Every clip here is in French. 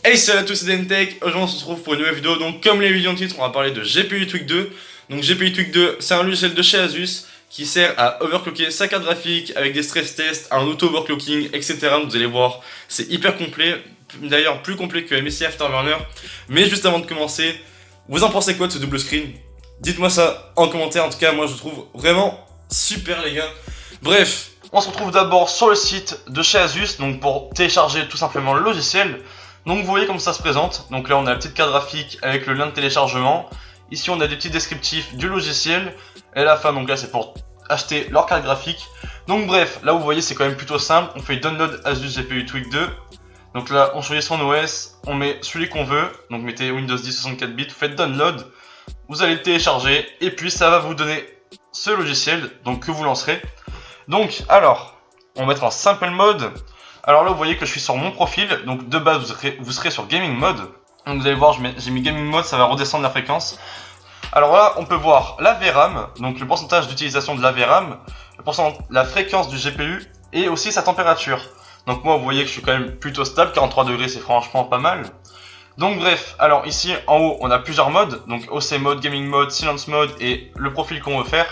Hey salut à tous, c'est Dentech. Aujourd'hui on se retrouve pour une nouvelle vidéo. Donc comme les vidéos en titre, on va parler de GPU Tweak 2. Donc GPU Tweak 2, c'est un logiciel de chez Asus qui sert à overclocker sa carte graphique avec des stress tests, un auto-overclocking, etc. Vous allez voir, c'est hyper complet. D'ailleurs plus complet que MSI Afterburner. Mais juste avant de commencer, vous en pensez quoi de ce double screen? Dites-moi ça en commentaire. En tout cas moi je trouve vraiment super les gars. Bref, on se retrouve d'abord sur le site de chez Asus, donc pour télécharger tout simplement le logiciel. Donc vous voyez comme ça se présente. Donc là on a la petite carte graphique avec le lien de téléchargement. Ici on a des petits descriptifs du logiciel. Et à la fin, donc là c'est pour acheter leur carte graphique. Donc bref, là vous voyez c'est quand même plutôt simple. On fait download Asus GPU Tweak 2. Donc là on choisit son OS, on met celui qu'on veut. Donc mettez Windows 10 64 bits, vous faites download. Vous allez le télécharger et puis ça va vous donner ce logiciel donc que vous lancerez. Donc alors, on va mettre en simple mode. Alors là vous voyez que je suis sur mon profil, donc de base vous serez sur gaming mode. Donc vous allez voir, j'ai mis gaming mode, ça va redescendre la fréquence. Alors là on peut voir la VRAM, donc le pourcentage d'utilisation de la VRAM, la fréquence du GPU et aussi sa température. Donc moi vous voyez que je suis quand même plutôt stable, 43 degrés c'est franchement pas mal. Donc bref, alors ici en haut on a plusieurs modes, donc OC mode, gaming mode, silence mode et le profil qu'on veut faire.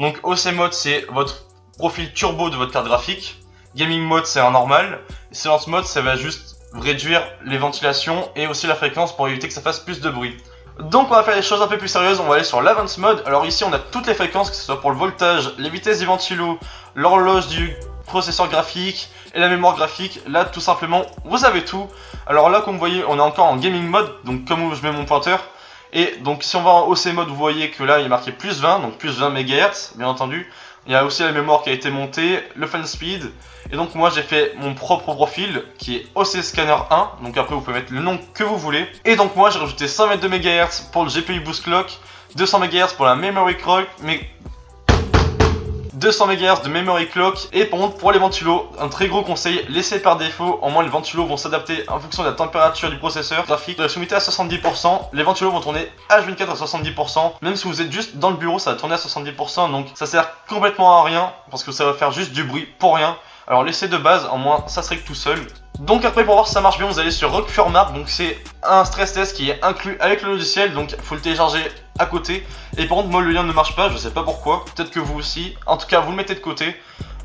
Donc OC mode c'est votre profil turbo de votre carte graphique. Gaming mode c'est un normal, silence mode ça va juste réduire les ventilations et aussi la fréquence pour éviter que ça fasse plus de bruit. Donc on va faire des choses un peu plus sérieuses, on va aller sur l'advanced mode. Alors ici on a toutes les fréquences, que ce soit pour le voltage, les vitesses du ventilo, l'horloge du processeur graphique et la mémoire graphique. Là tout simplement vous avez tout. Alors là comme vous voyez on est encore en gaming mode, donc comme où je mets mon pointeur. Et donc si on va en OC mode vous voyez que là il est marqué plus 20, donc plus 20 MHz bien entendu. Il y a aussi la mémoire qui a été montée, le fan speed. Et donc moi j'ai fait mon propre profil qui est OC Scanner 1. Donc après vous pouvez mettre le nom que vous voulez. Et donc moi j'ai rajouté 122 MHz pour le GPU Boost Clock, 200 MHz pour la Memory Clock, 200 MHz de Memory Clock. Et par contre pour les ventilos, un très gros conseil, laissez par défaut. Au moins les ventilos vont s'adapter en fonction de la température du processeur graphique. Vous la mettez à 70%, les ventilos vont tourner H24 à 70%. Même si vous êtes juste dans le bureau ça va tourner à 70%. Donc ça sert complètement à rien parce que ça va faire juste du bruit pour rien. Alors laissez de base, au moins ça se règle tout seul. Donc après pour voir si ça marche bien vous allez sur Rock4Mark. Donc c'est un stress test qui est inclus avec le logiciel. Donc il faut le télécharger à côté. Et par contre moi le lien ne marche pas, je sais pas pourquoi. Peut-être que vous aussi. En tout cas vous le mettez de côté.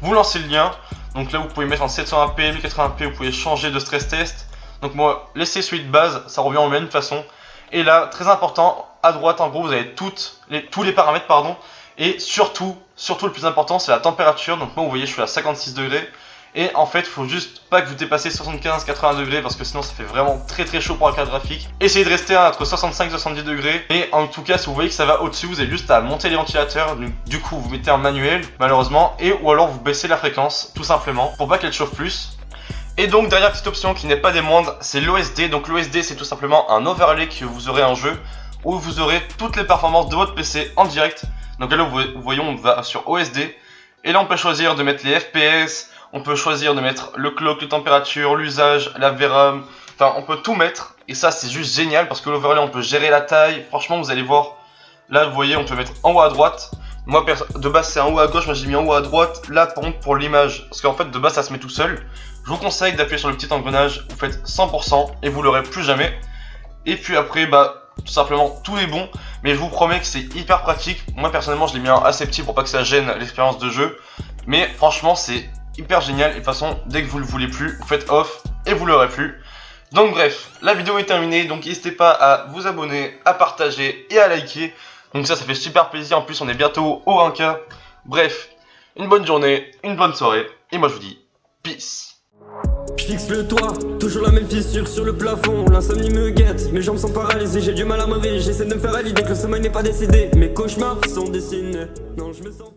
Vous lancez le lien. Donc là vous pouvez mettre en 720p, 1080p. Vous pouvez changer de stress test. Donc moi laissez celui de base, ça revient en même façon. Et là très important, à droite en gros vous avez tous les paramètres pardon. Et surtout le plus important c'est la température. Donc moi vous voyez je suis à 56 degrés. Et en fait il faut juste pas que vous dépassez 75-80 degrés parce que sinon ça fait vraiment très chaud pour la carte graphique. Essayez de rester entre 65-70 degrés. Et en tout cas si vous voyez que ça va au-dessus vous avez juste à monter les ventilateurs. Du coup vous mettez en manuel malheureusement. Ou alors vous baissez la fréquence tout simplement pour pas qu'elle chauffe plus. Et donc dernière petite option qui n'est pas des moindres c'est l'OSD. Donc l'OSD c'est tout simplement un overlay que vous aurez en jeu où vous aurez toutes les performances de votre PC en direct. Donc là vous voyez on va sur OSD. Et là on peut choisir de mettre les FPS. On peut choisir de mettre le clock, les températures, l'usage, la VRAM. Enfin on peut tout mettre. Et ça c'est juste génial parce que l'overlay on peut gérer la taille. Franchement vous allez voir. Là vous voyez on peut mettre en haut à droite. Moi de base c'est en haut à gauche. Moi j'ai mis en haut à droite. Là par contre pour l'image. Parce qu'en fait de base ça se met tout seul. Je vous conseille d'appuyer sur le petit engrenage. Vous faites 100% et vous l'aurez plus jamais. Et puis après tout simplement tout est bon. Mais je vous promets que c'est hyper pratique. Moi personnellement je l'ai mis en assez petit pour pas que ça gêne l'expérience de jeu. Mais franchement c'est hyper génial. Et de toute façon dès que vous le voulez plus vous faites off et vous l'aurez plus. Donc bref la vidéo est terminée. Donc n'hésitez pas à vous abonner, à partager et à liker. Donc ça fait super plaisir. En plus on est bientôt au 1K. Bref une bonne journée, une bonne soirée. Et moi je vous dis peace. Je fixe le toit, toujours la même fissure sur le plafond. L'insomnie me guette, mes jambes sont paralysées, j'ai du mal à me réveiller. J'essaie de me faire à l'idée que le sommeil n'est pas décidé. Mes cauchemars sont dessinés, non je me sens pas